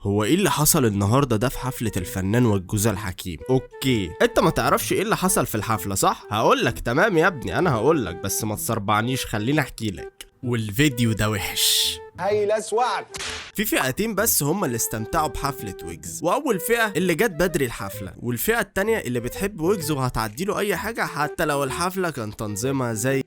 هو ايه اللي حصل النهارده ده في حفلة الفنان والجوزة الحكيم؟ اوكي، انت ما تعرفش ايه اللي حصل في الحفلة صح؟ هقولك تمام يا ابني، انا هقولك بس ما تصربعنيش، خليني احكي لك. والفيديو ده وحش. هاي لسوعك. في فئتين بس هم اللي استمتعوا بحفلة ويجز، واول فئة اللي جت بدري الحفلة، والفئة التانية اللي بتحب ويجز وهتعديله اي حاجة حتى لو الحفلة كان تنظيمها زي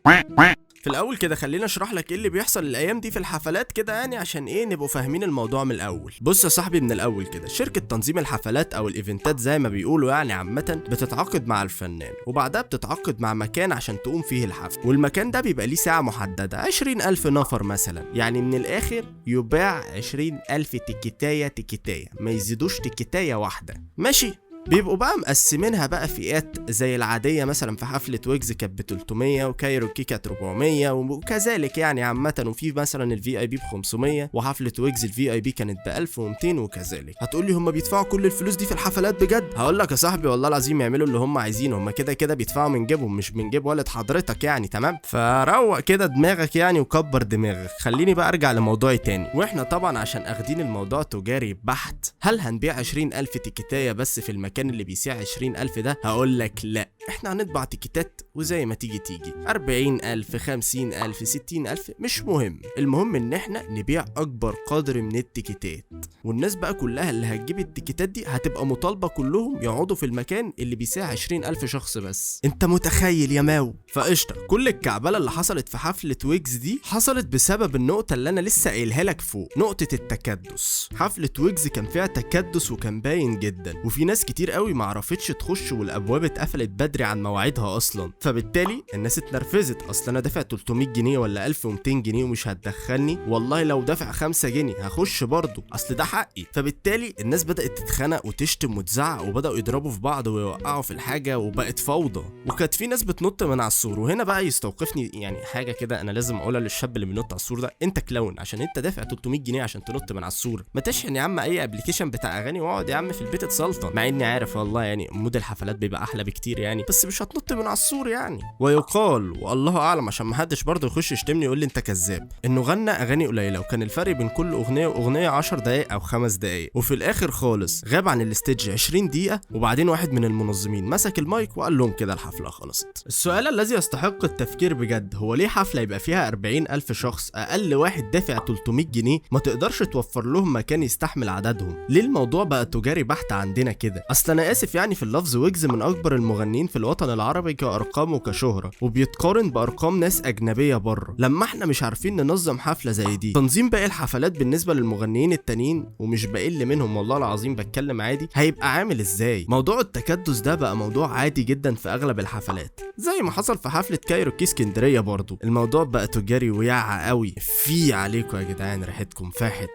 في الاول كده. خلينا اشرح لك ايه اللي بيحصل الايام دي في الحفلات كده، يعني عشان ايه نبقوا فاهمين الموضوع من الاول. بص يا صاحبي، من الاول كده، شركه تنظيم الحفلات او الايفنتات زي ما بيقولوا يعني عامه بتتعاقد مع الفنان، وبعدها بتتعاقد مع مكان عشان تقوم فيه الحفل، والمكان ده بيبقى ليه ساعه محدده 20,000 نفر مثلا. يعني من الاخر يباع 20,000 تيكيتايه ما يزيدوش تيكيتايه واحده، ماشي. بيبقوا بقى مقسمينها بقى فئات، زي العاديه مثلا في حفله ويجز كانت ب 300 وكايروكي كانت 400 وكذلك يعني عامه، وفي مثلا الفي اي بي ب 500 وحفله ويجز الفي اي بي كانت ب 1200 وكذلك. هتقول لي هم بيدفعوا كل الفلوس دي في الحفلات بجد؟ هقول لك يا صاحبي والله العظيم يعملوا اللي هم عايزينه، هم كده كده بيدفعوا من جيبهم مش من جيب والد حضرتك يعني، تمام؟ فروق كده دماغك يعني وكبر دماغك. خليني بقى ارجع لموضوعي تاني، واحنا طبعا عشان اخدين الموضوع تجاري بحت، هل هنبيع 20,000 تيكيتايه بس في المكان اللي بيسيع 20,000 ده؟ هقول لك لا، احنا هنطبع تيكيتات وزي ما تيجي 40,000 50,000 60,000 مش مهم، المهم ان احنا نبيع اكبر قدر من التيكيتات، والناس بقى كلها اللي هتجيب التيكيتات دي هتبقى مطالبه كلهم يقعدوا في المكان اللي بيسيع 20,000 شخص بس. انت متخيل يا ماو؟ فقشطه، كل الكعبله اللي حصلت في حفله ويجز دي حصلت بسبب النقطه اللي انا لسه قايلها لك فوق، نقطه التكدس. حفله ويجز كان فيها تكدس وكان باين جدا، وفي ناس كتير قوي معرفتش تخش والابواب اتقفلت بدري عن مواعيدها اصلا، فبالتالي الناس اتنرفزت. اصل انا دافع 300 جنيه ولا 1200 جنيه ومش هتدخلني؟ والله لو دافع 5 جنيه هخش برضه، اصل ده حقي. فبالتالي الناس بدات تتخانق وتشتم وتزعق، وبداوا يضربوا في بعض ويوقعوا في الحاجه، وبقت فوضى، وكانت في ناس بتنط من على السور. وهنا بقى يستوقفني يعني حاجه كده انا لازم اقولها للشاب اللي بينط على السور ده، انت كلاون عشان انت دافع 300 جنيه عشان تنط من على السور؟ ما تشحن يا عم اي ابلكيشن بتاع اغاني واقعد يا عم في البيت اتسلطن. مع اني عارف والله يعني مود الحفلات بيبقى احلى بكتير يعني، بس مش هتنط من على السور يعني. ويقال والله اعلم عشان ما حدش برضه يخش يشتمني يقول لي انت كذاب، انه غنى اغاني قليله وكان الفرق بين كل اغنيه واغنيه 10 دقايق او 5 دقايق، وفي الاخر خالص غاب عن الاستيدج 20 دقيقه، وبعدين واحد من المنظمين مسك المايك وقال لهم كده الحفله خلصت. السؤال الذي يستحق التفكير بجد هو ليه حفله يبقى فيها 40,000 شخص اقل واحد دافع 300 جنيه ما تقدرش توفر لهم مكان يستحمل عددهم؟ ليه الموضوع بقى تجاري بحت عندنا كده؟ اصل انا اسف يعني في اللفظ، ويجز من اكبر المغنيين في الوطن العربي كارقام وكشهره، وبيتقارن بارقام ناس اجنبيه بره. لما احنا مش عارفين ننظم حفله زي دي، تنظيم باقي الحفلات بالنسبه للمغنيين التانيين ومش بقل منهم والله العظيم بتكلم عادي، هيبقى عامل ازاي؟ موضوع التكدس ده بقى موضوع عادي جدا في اغلب الحفلات، زي ما حصل في حفله كايروكي اسكندريه برضو. الموضوع بقى تجاري وياعة قوي، في عليكم يا جدعان ريحتكم فاحت.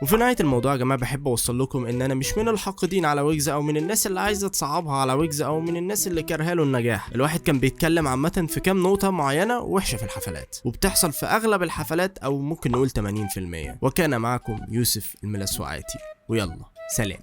وفي نهاية الموضوع يا جماعة بحب اوصل لكم ان انا مش من الحاقدين على ويجز او من الناس اللي عايزة تصعبها على ويجز او من الناس اللي كارهه له النجاح. الواحد كان بيتكلم عامة في كام نقطة معينة وحشة في الحفلات، وبتحصل في اغلب الحفلات او ممكن نقول 80%. وكان معكم يوسف الملسوعاتي، ويلا سلام.